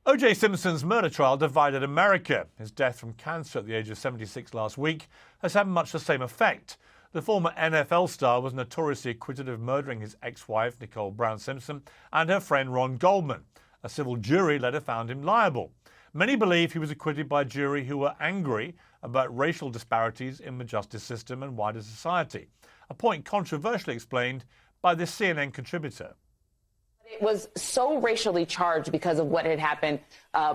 O.J. Simpson's murder trial divided America. His death from cancer at the age of 76 last week has had much the same effect. The former NFL star was notoriously acquitted of murdering his ex-wife, Nicole Brown Simpson, and her friend Ron Goldman. A civil jury later found him liable. Many believe he was acquitted by a jury who were angry about racial disparities in the justice system and wider society, a point controversially explained by this CNN contributor. It was so racially charged because of what had happened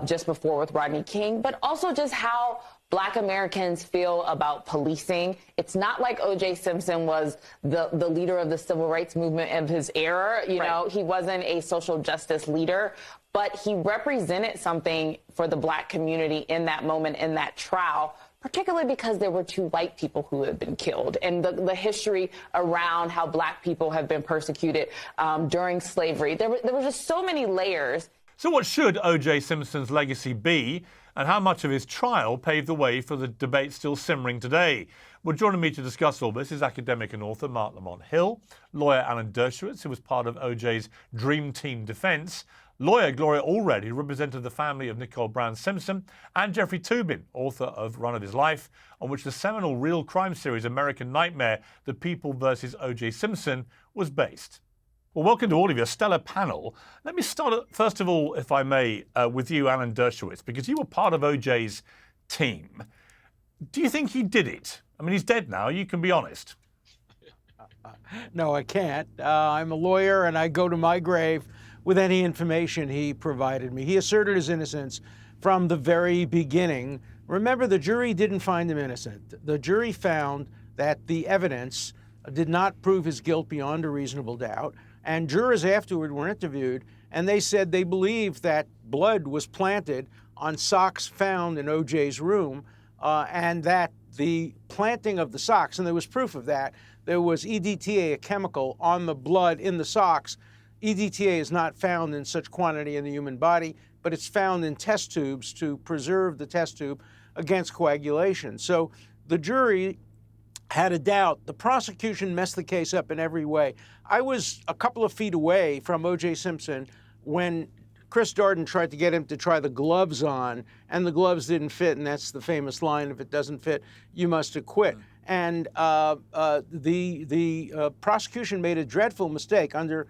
just before with Rodney King, but also just how Black Americans feel about policing. It's not like O.J. Simpson was the leader of the civil rights movement of his era. You know, he wasn't a social justice leader, but he represented something for the Black community in that moment, in that trial, particularly because there were two white people who had been killed, and the history around how Black people have been persecuted during slavery. There were just so many layers. So what should O.J. Simpson's legacy be, and how much of his trial paved the way for the debate still simmering today? Well, joining me to discuss all this is academic and author Marc Lamont Hill, lawyer Alan Dershowitz, who was part of O.J.'s Dream Team defence, lawyer Gloria Allred, who represented the family of Nicole Brown Simpson, and Jeffrey Toobin, author of Run of His Life, on which the seminal real crime series American Nightmare, The People vs. O.J. Simpson, was based. Well, welcome to all of you, a stellar panel. Let me start, first of all, if I may, with you, Alan Dershowitz, because you were part of O.J.'s team. Do you think he did it? I mean, he's dead now. You can be honest. No, I can't. I'm a lawyer, and I go to my grave with any information he provided me. He asserted his innocence from the very beginning. Remember, the jury didn't find him innocent. The jury found that the evidence did not prove his guilt beyond a reasonable doubt. And jurors afterward were interviewed, and they said they believed that blood was planted on socks found in O.J.'s room, and that the planting of the socks, and there was proof of that, there was EDTA, a chemical, on the blood in the socks. EDTA is not found in such quantity in the human body, but it's found in test tubes to preserve the test tube against coagulation. So the jury had a doubt. The prosecution messed the case up in every way. I was a couple of feet away from O.J. Simpson when Chris Darden tried to get him to try the gloves on, and the gloves didn't fit, and that's the famous line, if it doesn't fit, you must acquit. And the prosecution made a dreadful mistake. Under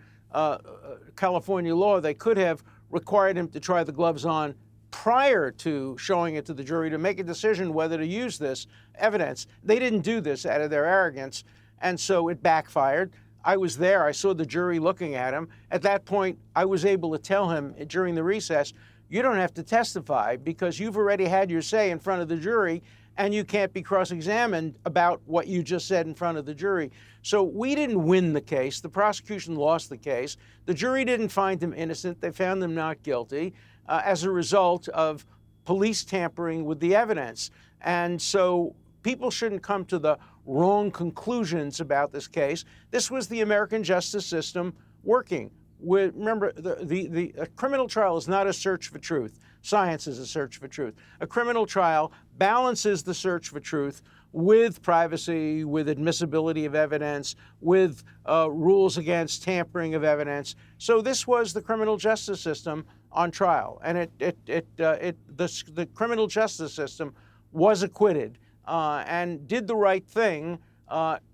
California law, they could have required him to try the gloves on prior to showing it to the jury to make a decision whether to use this evidence. They didn't do this out of their arrogance, and so it backfired. I was there. I saw the jury looking at him. At that point, I was able to tell him during the recess, you don't have to testify because you've already had your say in front of the jury, and you can't be cross-examined about what you just said in front of the jury. So we didn't win the case. The prosecution lost the case. The jury didn't find him innocent. They found him not guilty as a result of police tampering with the evidence. And so people shouldn't come to the wrong conclusions about this case. This was the American justice system working. Remember, a criminal trial is not a search for truth. Science is a search for truth. A criminal trial balances the search for truth with privacy, with admissibility of evidence, with rules against tampering of evidence. So this was the criminal justice system on trial, and the criminal justice system was acquitted and did the right thing,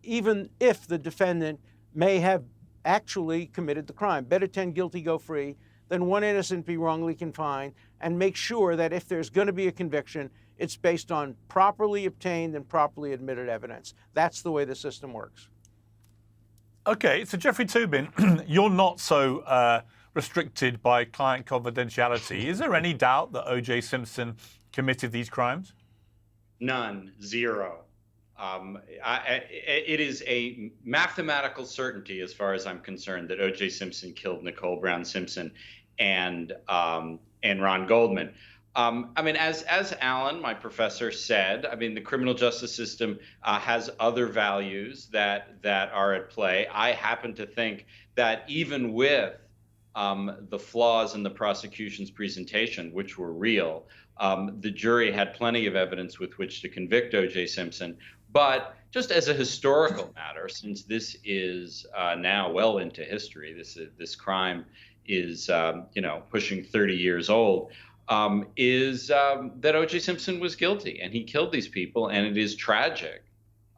even if the defendant may have actually committed the crime. Better 10 guilty go free than one innocent be wrongly confined, and make sure that if there's going to be a conviction, it's based on properly obtained and properly admitted evidence. That's the way the system works. Okay, so Jeffrey Toobin, you're not so restricted by client confidentiality. Is there any doubt that O.J. Simpson committed these crimes? None, zero. It is a mathematical certainty, as far as I'm concerned, that O.J. Simpson killed Nicole Brown Simpson and Ron Goldman. I mean, as Alan, my professor, said, I mean, the criminal justice system has other values that are at play. I happen to think that even with the flaws in the prosecution's presentation, which were real, the jury had plenty of evidence with which to convict O.J. Simpson. But just as a historical matter, since this is now well into history, this crime is pushing 30 years old. is that O.J. Simpson was guilty and he killed these people, and it is tragic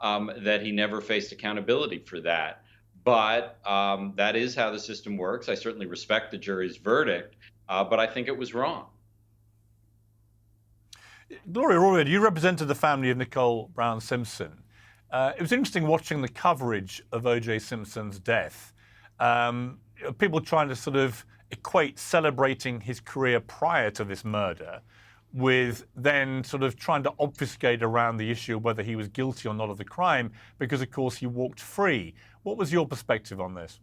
that he never faced accountability for that. But that is how the system works. I certainly respect the jury's verdict, but I think it was wrong. Gloria Allred, you represented the family of Nicole Brown Simpson. It was interesting watching the coverage of O.J. Simpson's death. People trying to sort of equate celebrating his career prior to this murder with then sort of trying to obfuscate around the issue of whether he was guilty or not of the crime, because, of course, he walked free. What was your perspective on this?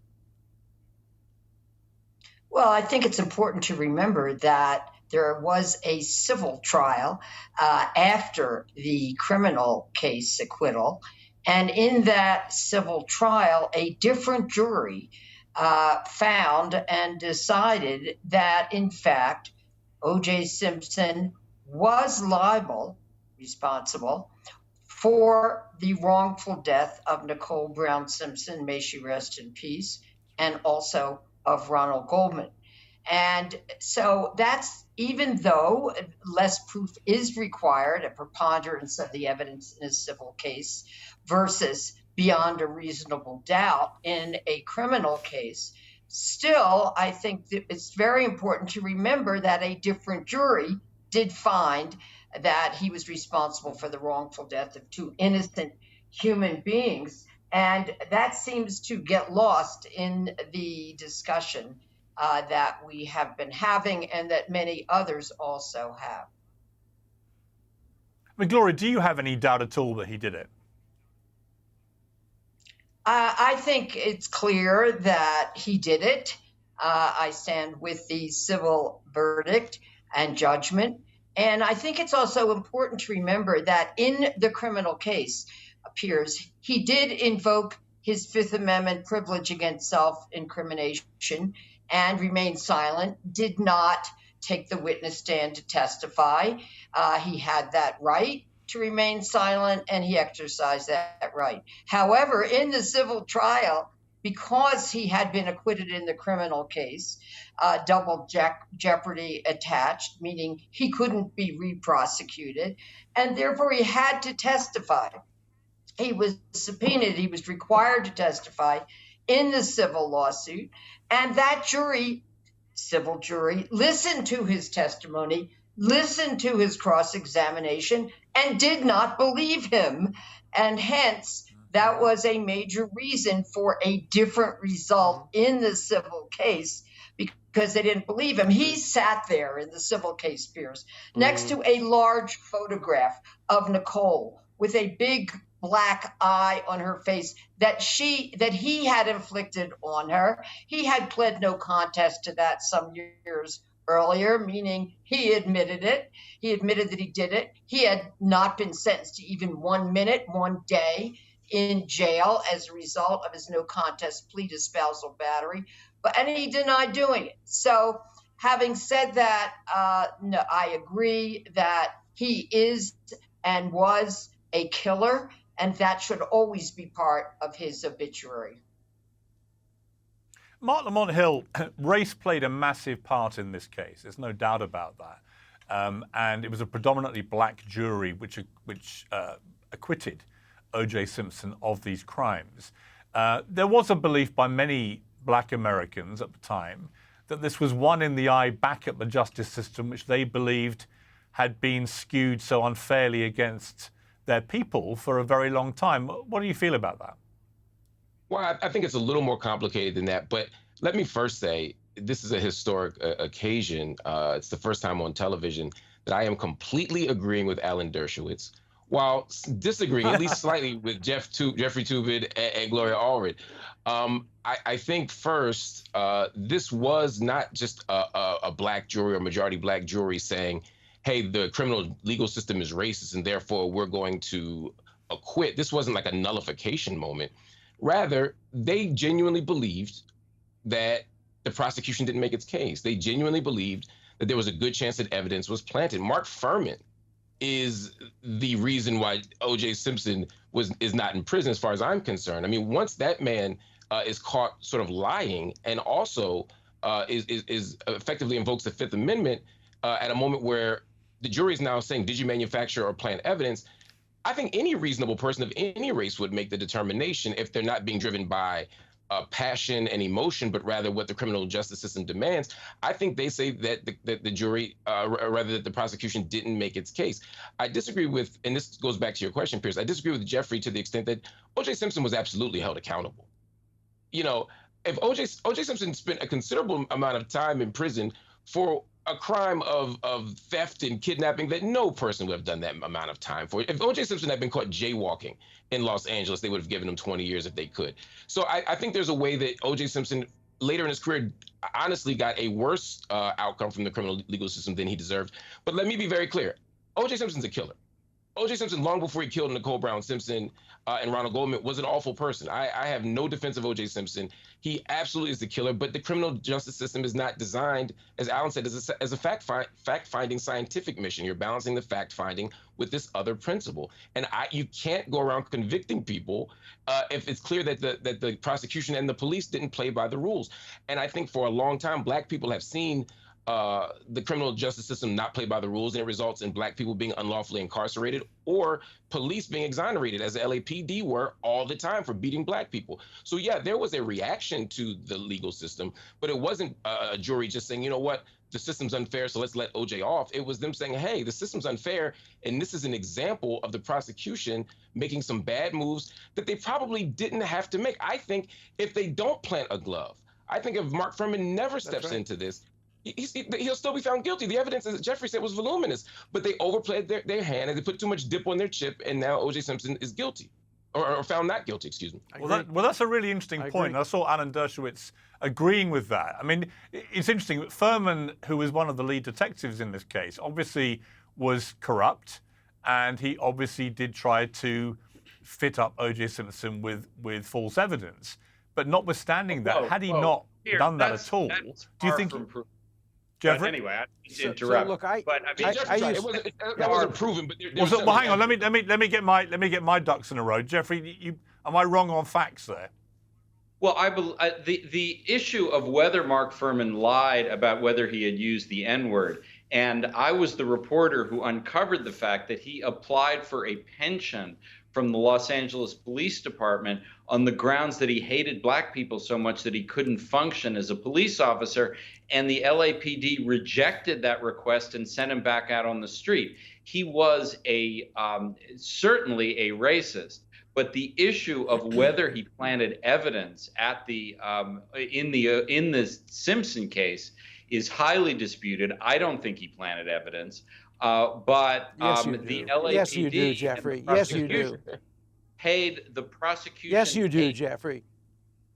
Well, I think it's important to remember that there was a civil trial after the criminal case acquittal. And in that civil trial, a different jury found and decided that, in fact, O.J. Simpson was responsible for the wrongful death of Nicole Brown Simpson, may she rest in peace, and also of Ronald Goldman. And so that's, even though less proof is required, a preponderance of the evidence in a civil case versus beyond a reasonable doubt in a criminal case, still, I think that it's very important to remember that a different jury did find that he was responsible for the wrongful death of two innocent human beings. And that seems to get lost in the discussion that we have been having and that many others also have. I mean, Gloria, do you have any doubt at all that he did it? I think it's clear that he did it. I stand with the civil verdict and judgment. And I think it's also important to remember that in the criminal case, Piers, he did invoke his Fifth Amendment privilege against self-incrimination and remained silent, did not take the witness stand to testify. He had that right to remain silent, and he exercised that right. However, in the civil trial, because he had been acquitted in the criminal case, double jeopardy attached, meaning he couldn't be re-prosecuted, and therefore he had to testify. He was subpoenaed, he was required to testify in the civil lawsuit, and that jury, civil jury, listened to his testimony, listened to his cross-examination, and did not believe him. And hence, that was a major reason for a different result in the civil case, because they didn't believe him. He sat there in the civil case, Piers, next to a large photograph of Nicole with a big black eye on her face that he had inflicted on her. He had pled no contest to that some years earlier, meaning he admitted it. He admitted that he did it. He had not been sentenced to even 1 minute, 1 day in jail as a result of his no contest plea to spousal battery, and he denied doing it. So having said that, no, I agree that he is and was a killer, and that should always be part of his obituary. Marc Lamont Hill, race played a massive part in this case. There's no doubt about that. And it was a predominantly black jury which acquitted O.J. Simpson of these crimes. There was a belief by many black Americans at the time that this was one in the eye back at the justice system, which they believed had been skewed so unfairly against their people for a very long time. What do you feel about that? Well, I think it's a little more complicated than that. But let me first say, this is a historic occasion. It's the first time on television that I am completely agreeing with Alan Dershowitz, while disagreeing at least slightly with Jeffrey Toobin and Gloria Allred. I think first, this was not just a black jury or majority black jury saying, hey, the criminal legal system is racist and therefore we're going to acquit. This wasn't like a nullification moment. Rather, they genuinely believed that the prosecution didn't make its case. They genuinely believed that there was a good chance that evidence was planted. Mark Fuhrman is the reason why O.J. Simpson is not in prison, as far as I'm concerned. I mean, once that man is caught sort of lying and also is effectively invokes the Fifth Amendment, at a moment where the jury is now saying, did you manufacture or plant evidence? I think any reasonable person of any race would make the determination if they're not being driven by passion and emotion, but rather what the criminal justice system demands. I think they say that the jury, or rather that the prosecution didn't make its case. I disagree with, and this goes back to your question, Piers, I disagree with Jeffrey to the extent that O.J. Simpson was absolutely held accountable. You know, if O.J. Simpson spent a considerable amount of time in prison for a crime of theft and kidnapping that no person would have done that amount of time for. If O.J. Simpson had been caught jaywalking in Los Angeles, they would have given him 20 years if they could. So I think there's a way that O.J. Simpson later in his career honestly got a worse outcome from the criminal legal system than he deserved. But let me be very clear. O.J. Simpson's a killer. O.J. Simpson, long before he killed Nicole Brown Simpson and Ronald Goldman, was an awful person. I have no defense of O.J. Simpson. He absolutely is the killer, but the criminal justice system is not designed, as Alan said, as a fact-finding scientific mission. You're balancing the fact-finding with this other principle. And you can't go around convicting people if it's clear that the prosecution and the police didn't play by the rules. And I think for a long time, Black people have seen the criminal justice system not play by the rules, and it results in Black people being unlawfully incarcerated or police being exonerated, as the LAPD were all the time for beating Black people. So yeah, there was a reaction to the legal system, but it wasn't a jury just saying, you know what, the system's unfair, so let's let OJ off. It was them saying, hey, the system's unfair, and this is an example of the prosecution making some bad moves that they probably didn't have to make. I think if they don't plant a glove, I think if Mark Fuhrman never steps into this, he'll still be found guilty. The evidence, as Jeffrey said, was voluminous, but they overplayed their hand and they put too much dip on their chip, and now O.J. Simpson is guilty, or found not guilty, excuse me. Well, that's a really interesting point. I saw Alan Dershowitz agreeing with that. I mean, it's interesting. Fuhrman, who was one of the lead detectives in this case, obviously was corrupt, and he obviously did try to fit up O.J. Simpson with false evidence. But notwithstanding that, had he not done that at all, do you think... Jeffrey? But anyway, I didn't interrupt. So look, that wasn't proven. But well, hang on. Let me get my ducks in a row. Jeffrey, am I wrong on facts there? Well, the issue of whether Marc Fuhrman lied about whether he had used the N-word, and I was the reporter who uncovered the fact that he applied for a pension from the Los Angeles Police Department on the grounds that he hated Black people so much that he couldn't function as a police officer, and the LAPD rejected that request and sent him back out on the street. He was certainly a racist, but the issue of whether he planted evidence at in the Simpson case is highly disputed. I don't think he planted evidence. But the LAPD, yes, you do, Jeffrey. Yes, you do. Paid the prosecution. Yes, you do, Jeffrey.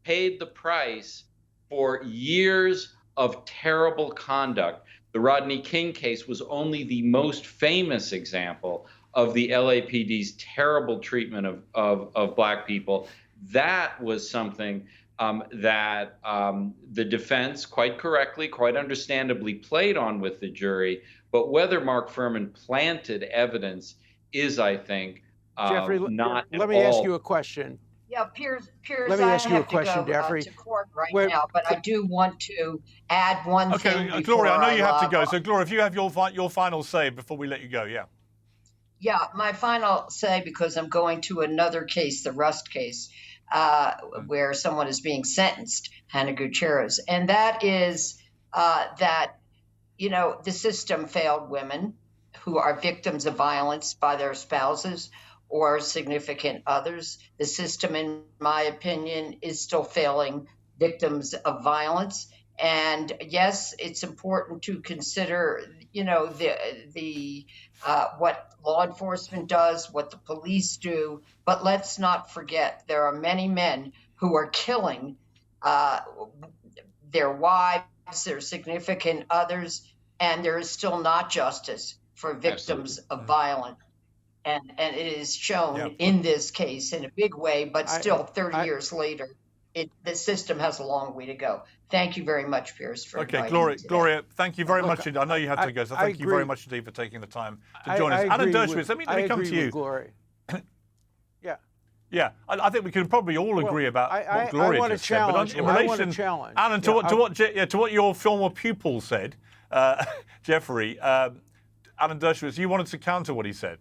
Paid the price for years of terrible conduct. The Rodney King case was only the most famous example of the LAPD's terrible treatment of Black people. That was something that the defense, quite correctly, quite understandably, played on with the jury. But whether Marc Fuhrman planted evidence is, I think, Jeffrey, not let me ask you a question. Yeah, Piers, let me ask you a question, Jeffrey. Jeffrey. To court now, but I do want to add one thing. Okay, Gloria, I know you have to go. So, Gloria, if you have your final say before we let you go, yeah. Yeah, my final say, because I'm going to another case, the Rust case, where someone is being sentenced, Hannah Gutierrez, and that is that, the system failed women who are victims of violence by their spouses or significant others. The system, in my opinion, is still failing victims of violence. And yes, it's important to consider, what law enforcement does, what the police do, but let's not forget there are many men who are killing their wives, their significant others, and there is still not justice for victims of violence. And it is shown in this case in a big way, but still 30 years later, the system has a long way to go. Thank you very much, Piers, for inviting me today. Gloria, thank you very much. I know you have to go, so thank you very much indeed for taking the time to join us. Alan Dershowitz, let me come to you. Gloria. Yeah, I think we can probably all agree about what Gloria just said. But in relation, challenge. Alan, to what your former pupil said, Jeffrey, Alan Dershowitz, you wanted to counter what he said.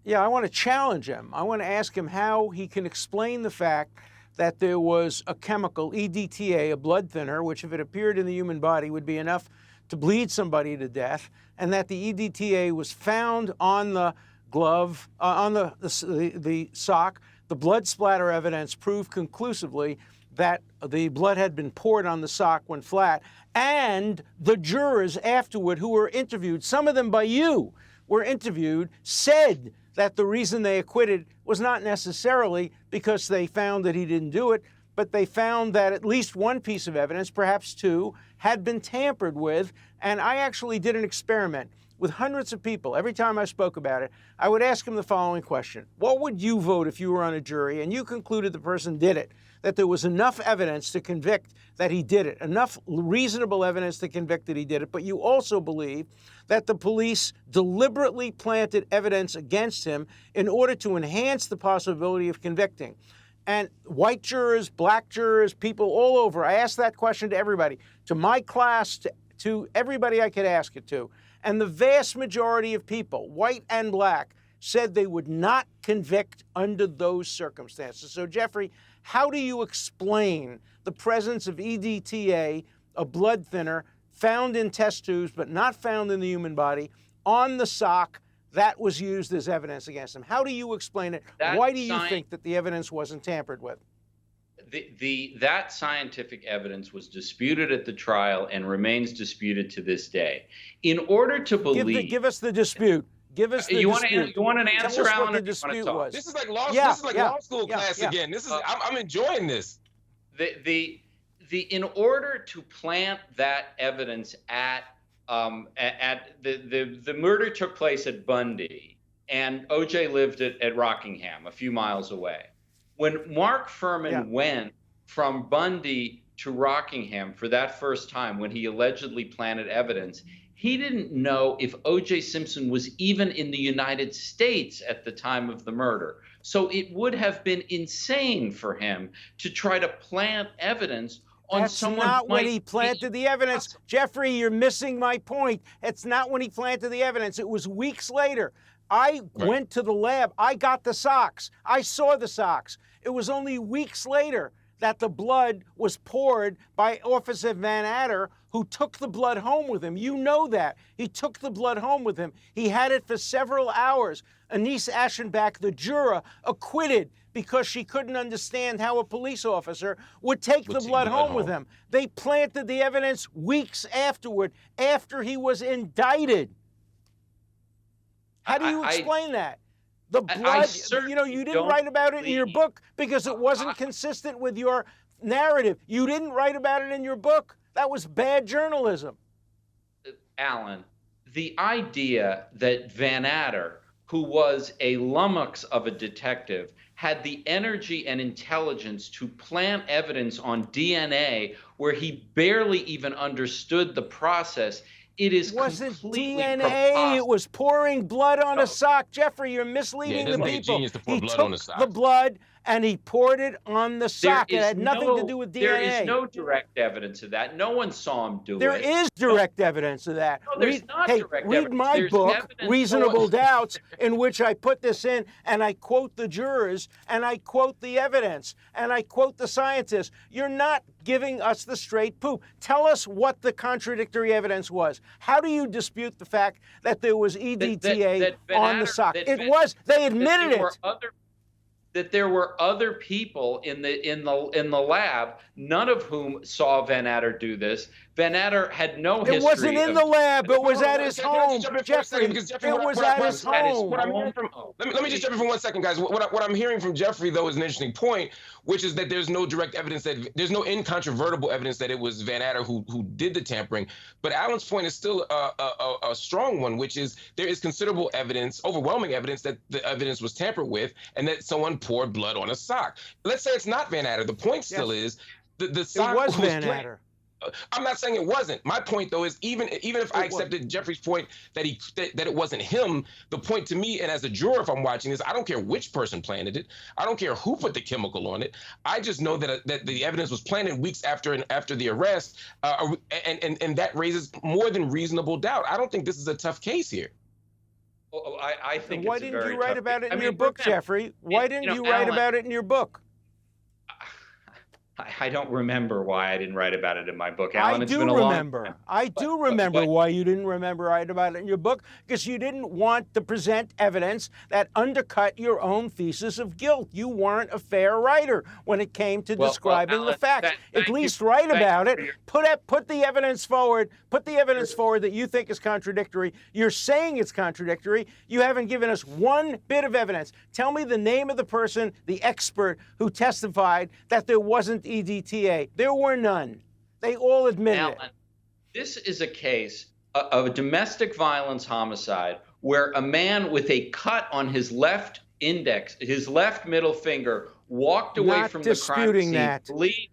Yeah, I want to challenge him. I want to ask him how he can explain the fact that there was a chemical, EDTA, a blood thinner, which if it appeared in the human body would be enough to bleed somebody to death, and that the EDTA was found on the glove, on the sock. The blood splatter evidence proved conclusively that the blood had been poured on the sock when flat, and the jurors afterward who were interviewed, some of them by you, were interviewed, said that the reason they acquitted was not necessarily because they found that he didn't do it, but they found that at least one piece of evidence, perhaps two, had been tampered with. And I actually did an experiment with hundreds of people. Every time I spoke about it, I would ask them the following question. What would you vote if you were on a jury and you concluded the person did it, that there was enough evidence to convict that he did it, enough reasonable evidence to convict that he did it, but you also believe that the police deliberately planted evidence against him in order to enhance the possibility of convicting? And white jurors, black jurors, people all over, I asked that question to everybody, to my class, to everybody I could ask it to. And the vast majority of people, white and black, said they would not convict under those circumstances. So, Jeffrey, how do you explain the presence of EDTA, a blood thinner, found in test tubes but not found in the human body, on the sock that was used as evidence against him? How do you explain it? Why do you think that the evidence wasn't tampered with? That scientific evidence was disputed at the trial and remains disputed to this day. In order to believe, give us the dispute. Give us the dispute. You want an answer, Alan? What the dispute was. This is like law. This is like law school class again. This is. I'm enjoying this. In order to plant that evidence at the murder took place at Bundy, and O.J. lived at Rockingham, a few miles away. When Mark Fuhrman went from Bundy to Rockingham for that first time, when he allegedly planted evidence, he didn't know if O.J. Simpson was even in the United States at the time of the murder. So it would have been insane for him to try to plant evidence on someone. That's not when he planted the evidence. Jeffrey, you're missing my point. It's not when he planted the evidence. It was weeks later. I went to the lab. I got the socks. I saw the socks. It was only weeks later that the blood was poured by Officer Van Adder, who took the blood home with him. You know that. He took the blood home with him. He had it for several hours. Anise Aschenbach, the juror, acquitted because she couldn't understand how a police officer would take the blood home with him. They planted the evidence weeks afterward, after he was indicted. How do you explain that? The blood, you didn't write about it in your book because it wasn't consistent with your narrative. You didn't write about it in your book. That was bad journalism. Alan, the idea that Van Adder, who was a lummox of a detective, had the energy and intelligence to plant evidence on DNA where he barely even understood the process, it wasn't DNA. It was pouring blood on a sock. Jeffrey, you're misleading the people. He took the blood and he poured it on the sock. It had nothing to do with DNA. There is no direct evidence of that. No one saw him do it. There is direct evidence of that. No, there's not direct evidence. Read my book, Reasonable Doubts, in which I put this in, and I quote the jurors, and I quote the evidence, and I quote the scientists. You're not giving us the straight poop. Tell us what the contradictory evidence was. How do you dispute the fact that there was EDTA on the sock? They admitted it. That there were other people in the lab, none of whom saw Van Adder do this. Van Adder had no history. It wasn't in the lab. It was at his home. Jeffrey, it was at his home. Let me just jump in for 1 second, guys. What I'm hearing from Jeffrey, though, is an interesting point, which is that there's no direct evidence, there's no incontrovertible evidence that it was Van Adder who did the tampering. But Alan's point is still a strong one, which is there is considerable evidence, overwhelming evidence, that the evidence was tampered with and that someone poured blood on a sock. Let's say it's not Van Adder. The point still is the sock was Van Adder. I'm not saying it wasn't. My point, though, is even if I accepted Jeffrey's point that it wasn't him, the point to me, and as a juror, if I'm watching this, I don't care which person planted it. I don't care who put the chemical on it. I just know that the evidence was planted weeks after the arrest, and that raises more than reasonable doubt. I don't think this is a tough case here. Well, I think why it's didn't a very you write tough about case. it in your book, Jeffrey? Why didn't you write Alan, about it in your book? I don't remember why I didn't write about it in my book, Alan. I do remember. I do remember why you didn't write about it in your book, because you didn't want to present evidence that undercut your own thesis of guilt. You weren't a fair writer when it came to describing the facts. At least write about it. Put the evidence forward. Put the evidence forward that you think is contradictory. You're saying it's contradictory. You haven't given us one bit of evidence. Tell me the name of the person, the expert who testified that there wasn't EDTA. There were none. They all admitted it. This is a case of a domestic violence homicide where a man with a cut on his left index, his left middle finger, walked away from the crime scene bleeding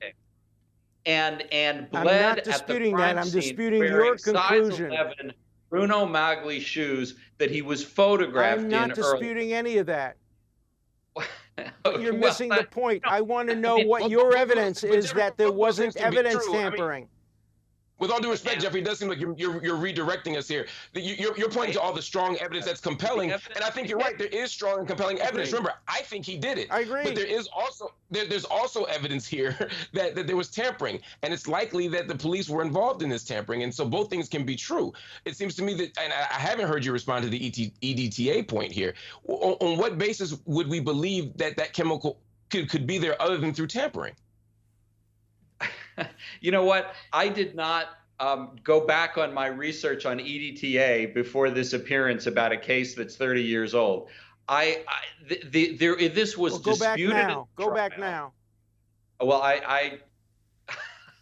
and bled at the crime scene. I'm disputing your conclusion. Size 11 Bruno Magli shoes that he was photographed in. I'm not disputing any of that. But you're missing the point. I want to know what your evidence is that there wasn't evidence tampering. With all due respect, Jeffrey, it does seem like you're redirecting us here. You're pointing to all the strong evidence that's compelling, and I think you're right. There is strong and compelling evidence. Remember, I think he did it. I agree. But there's also evidence here that there was tampering, and it's likely that the police were involved in this tampering, and so both things can be true. It seems to me that, and I haven't heard you respond to the EDTA point here. On what basis would we believe that chemical could be there other than through tampering? You know what? I did not go back on my research on EDTA before this appearance about a case that's 30 years old. This was disputed. Go back now. Well,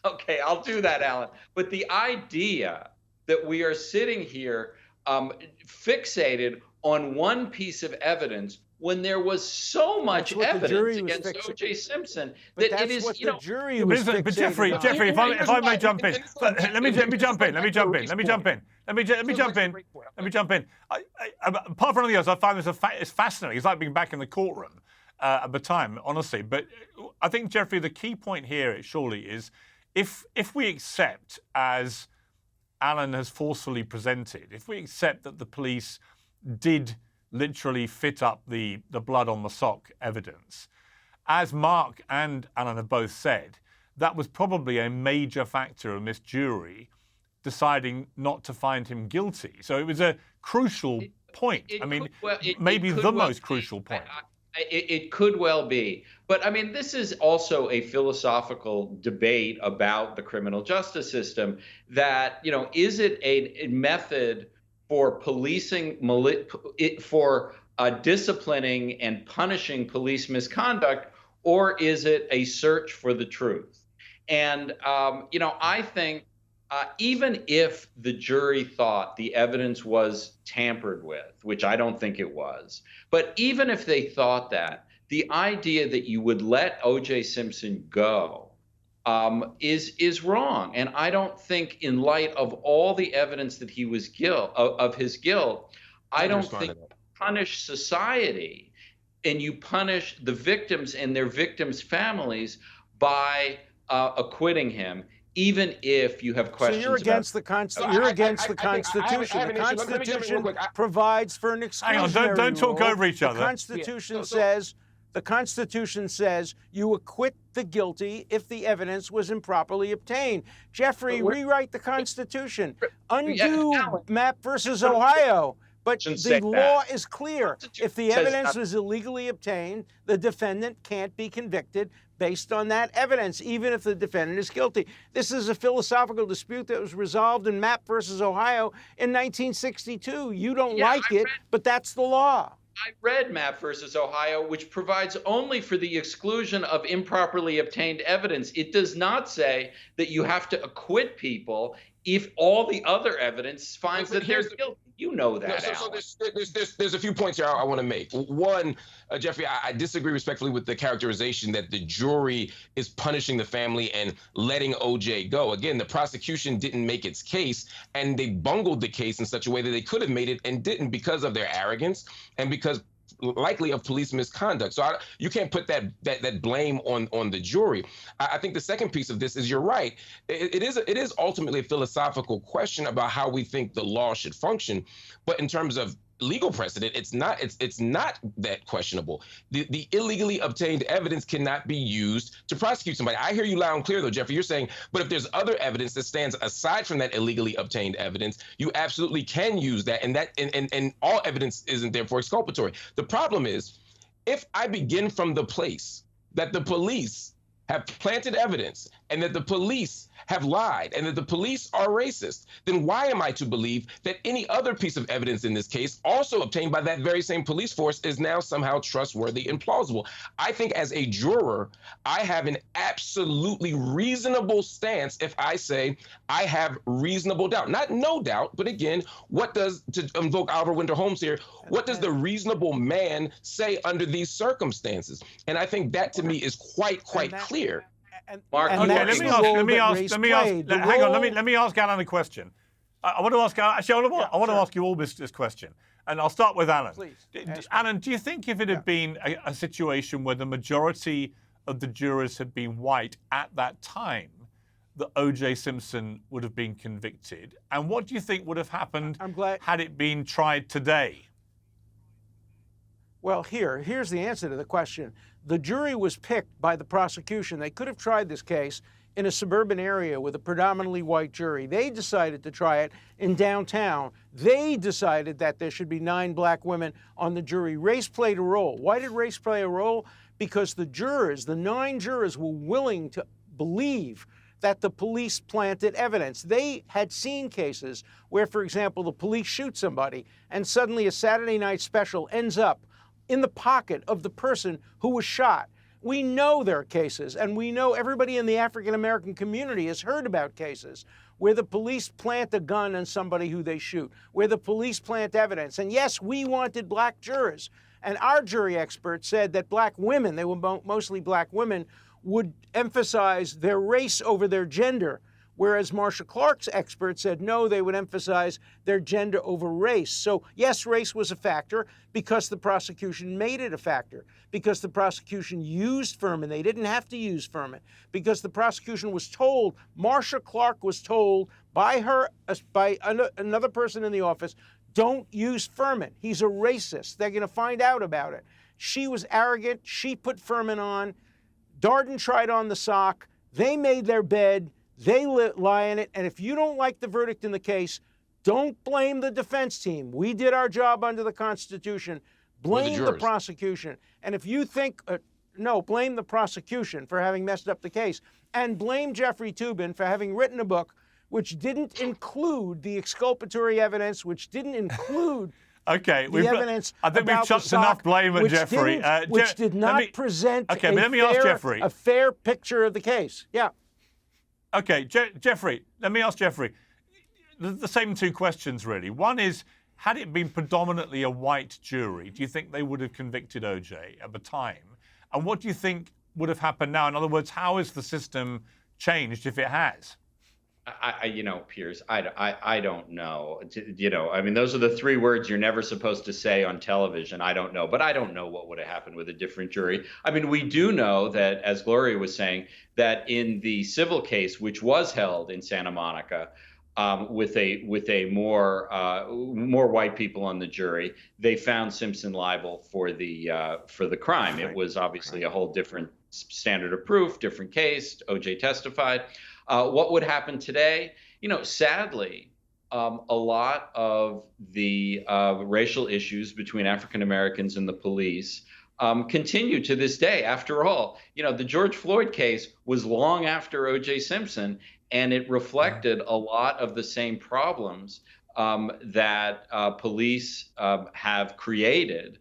okay, I'll do that, Alan. But the idea that we are sitting here fixated on one piece of evidence when there was so much evidence against O.J. Simpson that it is, But Jeffrey, if I may jump in, let me jump in. Apart from anything else, I find this it's fascinating. It's like being back in the courtroom at the time, honestly. But I think, Jeffrey, the key point here surely is if we accept, as Alan has forcefully presented, if we accept that the police did literally fit up the blood on the sock evidence, as Marc and Alan have both said, that was probably a major factor in this jury deciding not to find him guilty. So it was a crucial point. Maybe the most crucial point. It could well be. But I mean, this is also a philosophical debate about the criminal justice system that, is it a method for policing, for disciplining and punishing police misconduct, or is it a search for the truth? And, I think even if the jury thought the evidence was tampered with, which I don't think it was, but even if they thought that, the idea that you would let O.J. Simpson go is wrong. And I don't think, in light of all the evidence that he was of his guilt, I don't think you punish society and you punish the victims and their victims' families by acquitting him, even if you have questions. So you're against the Constitution. You're against the Constitution. The Constitution provides for an exclusionary Hang on, don't talk over each other. The Constitution says you acquit the guilty if the evidence was improperly obtained. Jeffrey, rewrite the Constitution. Undo Mapp versus Ohio. But the law is clear. If the evidence was illegally obtained, the defendant can't be convicted based on that evidence, even if the defendant is guilty. This is a philosophical dispute that was resolved in Mapp versus Ohio in 1962. You don't like it, but that's the law. I read Mapp versus Ohio, which provides only for the exclusion of improperly obtained evidence. It does not say that you have to acquit people if all the other evidence finds that they're guilty. You know that, No, so Alan. there's a few points here I want to make. One, Jeffrey, I disagree respectfully with the characterization that the jury is punishing the family and letting OJ go. Again, the prosecution didn't make its case, and they bungled the case in such a way that they could have made it and didn't because of their arrogance and because likely of police misconduct. So you can't put that blame on the jury. I think the second piece of this is you're right. It is ultimately a philosophical question about how we think the law should function, but in terms of legal precedent, it's not that questionable. The illegally obtained evidence cannot be used to prosecute somebody. I hear you loud and clear, though, Jeffrey. You're saying, but if there's other evidence that stands aside from that illegally obtained evidence, you absolutely can use that, and all evidence isn't therefore exculpatory. The problem is, if I begin from the place that the police have planted evidence and that the police have lied and that the police are racist, then why am I to believe that any other piece of evidence in this case, also obtained by that very same police force, is now somehow trustworthy and plausible? I think as a juror, I have an absolutely reasonable stance if I say I have reasonable doubt. Not no doubt, but again, to invoke Oliver Wendell Holmes here, what does the reasonable man say under these circumstances? And I think that to me is quite clear. Mark, Okay, let me ask Alan a question. I want to ask you all this question, and I'll start with Alan. Please, Alan, do you think if it had been a situation where the majority of the jurors had been white at that time, that O.J. Simpson would have been convicted? And what do you think would have happened had it been tried today? Well, here's the answer to the question. The jury was picked by the prosecution. They could have tried this case in a suburban area with a predominantly white jury. They decided to try it in downtown. They decided that there should be 9 black women on the jury. Race played a role. Why did race play a role? Because the 9 jurors were willing to believe that the police planted evidence. They had seen cases where, for example, the police shoot somebody and suddenly a Saturday night special ends up in the pocket of the person who was shot. We know there are cases, and we know everybody in the African-American community has heard about cases where the police plant a gun on somebody who they shoot, where the police plant evidence. And yes, we wanted black jurors. And our jury experts said that black women, they were mostly black women, would emphasize their race over their gender, whereas Marcia Clark's experts said no, they would emphasize their gender over race. So yes, race was a factor because the prosecution made it a factor, because the prosecution used Fuhrman. They didn't have to use Fuhrman, because the prosecution was told, Marcia Clark was told by another person in the office, don't use Fuhrman. He's a racist. They're going to find out about it. She was arrogant. She put Fuhrman on. Darden tried on the sock. They made their bed. They lie in it, and if you don't like the verdict in the case, don't blame the defense team. We did our job under the Constitution. Blame the prosecution. And if you think, blame the prosecution for having messed up the case. And blame Jeffrey Toobin for having written a book which didn't include the exculpatory evidence, which didn't include I think we've chucked enough blame at Jeffrey. Which did not present a fair picture of the case. Yeah. Okay, Jeffrey, let me ask Jeffrey the same 2 questions, really. One is, had it been predominantly a white jury, do you think they would have convicted O.J. at the time? And what do you think would have happened now? In other words, how has the system changed if it has? Piers, I don't know. I mean, those are the 3 words you're never supposed to say on television. I don't know. But I don't know what would have happened with a different jury. I mean, we do know that, as Gloria was saying, that in the civil case, which was held in Santa Monica, with a more white people on the jury, they found Simpson liable for the crime. It was obviously a whole different standard of proof, different case. O.J. testified. What would happen today? Sadly, a lot of the racial issues between African Americans and the police continue to this day. After all, the George Floyd case was long after O.J. Simpson, and it reflected a lot of the same problems that police have created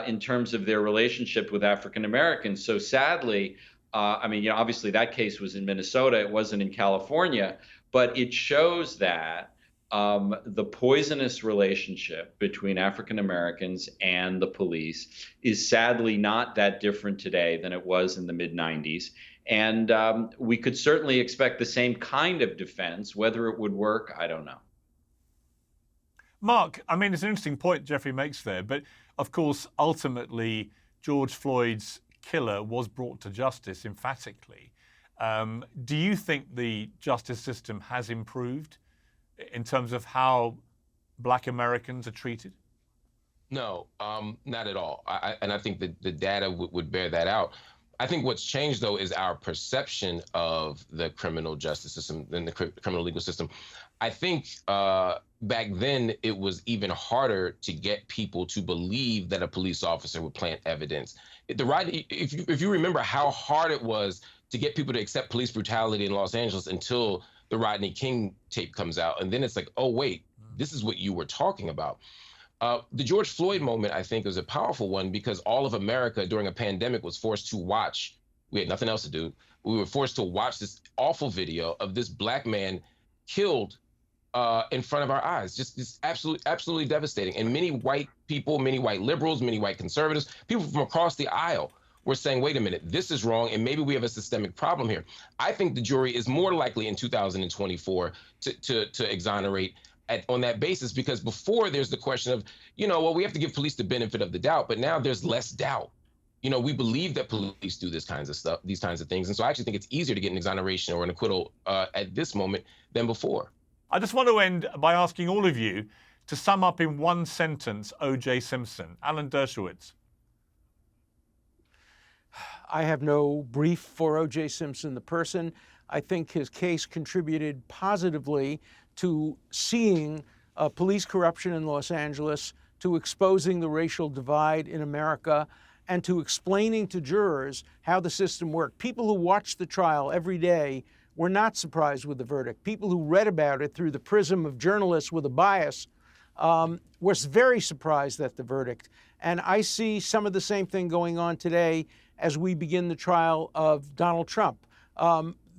in terms of their relationship with African Americans. So sadly, obviously that case was in Minnesota. It wasn't in California, but it shows that the poisonous relationship between African Americans and the police is sadly not that different today than it was in the mid-90s. And we could certainly expect the same kind of defense. Whether it would work, I don't know. Mark, I mean, it's an interesting point Jeffrey makes there, but of course, ultimately, George Floyd's killer was brought to justice emphatically. Do you think the justice system has improved in terms of how Black Americans are treated? No, not at all. And I think that the data would bear that out. I think what's changed, though, is our perception of the criminal justice system and the criminal legal system. I think back then it was even harder to get people to believe that a police officer would plant evidence. If you remember how hard it was to get people to accept police brutality in Los Angeles until the Rodney King tape comes out, and then it's like, oh wait, this is what you were talking about. The George Floyd moment, I think, is a powerful one because all of America during a pandemic was forced to watch. We had nothing else to do. We were forced to watch this awful video of this Black man killed in front of our eyes. Just absolutely devastating. And many white people, many white liberals, many white conservatives, people from across the aisle were saying, wait a minute, this is wrong, and maybe we have a systemic problem here. I think the jury is more likely in 2024 to exonerate on that basis, because before there's the question of, well, we have to give police the benefit of the doubt, but now there's less doubt. We believe that police do these kinds of things. And so I actually think it's easier to get an exoneration or an acquittal at this moment than before. I just want to end by asking all of you to sum up in one sentence O.J. Simpson. Alan Dershowitz. I have no brief for O.J. Simpson, the person. I think his case contributed positively to seeing police corruption in Los Angeles, to exposing the racial divide in America, and to explaining to jurors how the system worked. People who watched the trial every day were not surprised with the verdict. People who read about it through the prism of journalists with a bias were very surprised at the verdict. And I see some of the same thing going on today as we begin the trial of Donald Trump.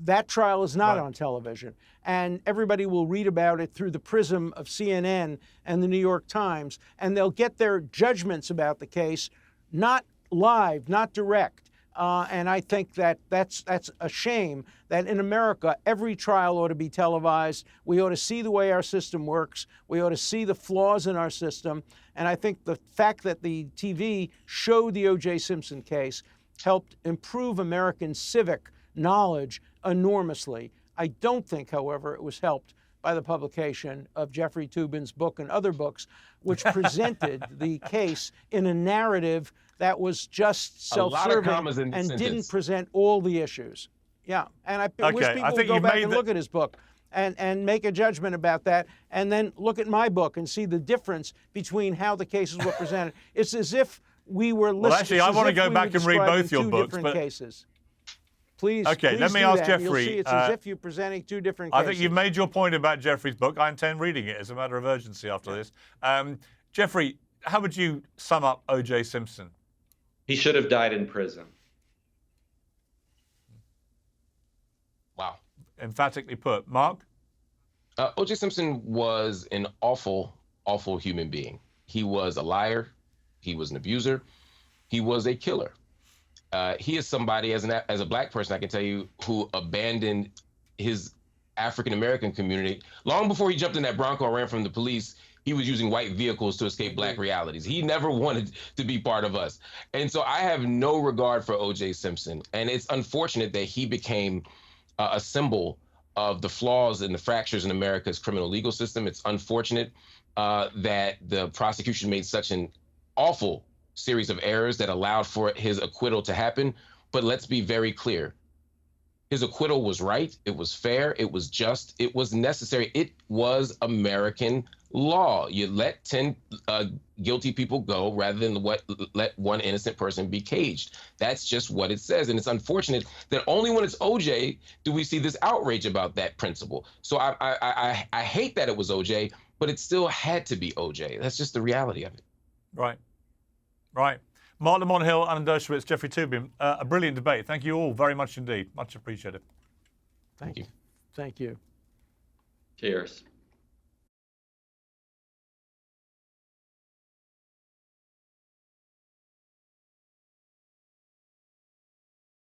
That trial is not on television, and everybody will read about it through the prism of CNN and the New York Times, and they'll get their judgments about the case not live, not direct. And I think that that's a shame that in America, every trial ought to be televised. We ought to see the way our system works. We ought to see the flaws in our system. And I think the fact that the TV showed the O.J. Simpson case helped improve American civic knowledge enormously. I don't think, however, it was helped by the publication of Jeffrey Toobin's book and other books, which presented the case in a narrative that was just self-serving and didn't present all the issues. Yeah, and I wish people would go back and look at his book and make a judgment about that, and then look at my book and see the difference between how the cases were presented. It's as if we were listening. Well, actually, I want to go back and read both your books, but cases. Please, okay, let me ask Jeffrey. You'll see it's as if you're presenting two different cases. I think you've made your point about Jeffrey's book. I intend reading it as a matter of urgency after this. Jeffrey, how would you sum up O.J. Simpson? He should have died in prison. Wow. Emphatically put. Mark? O.J. Simpson was an awful, awful human being. He was a liar. He was an abuser. He was a killer. He is somebody, as a Black person, I can tell you, who abandoned his African-American community. Long before he jumped in that Bronco and ran from the police, he was using white vehicles to escape Black realities. He never wanted to be part of us. And so I have no regard for O.J. Simpson. And it's unfortunate that he became a symbol of the flaws and the fractures in America's criminal legal system. It's unfortunate that the prosecution made such an awful series of errors that allowed for his acquittal to happen. But let's be very clear. His acquittal was right. It was fair. It was just. It was necessary. It was American law. You let 10 guilty people go rather than let one innocent person be caged. That's just what it says. And it's unfortunate that only when it's OJ do we see this outrage about that principle. So I hate that it was OJ, but it still had to be OJ. That's just the reality of it. Right. Right. Marc Lamont Hill, Alan Dershowitz, Jeffrey Toobin. A brilliant debate. Thank you all very much indeed. Much appreciated. Thank you. Thank you. Cheers.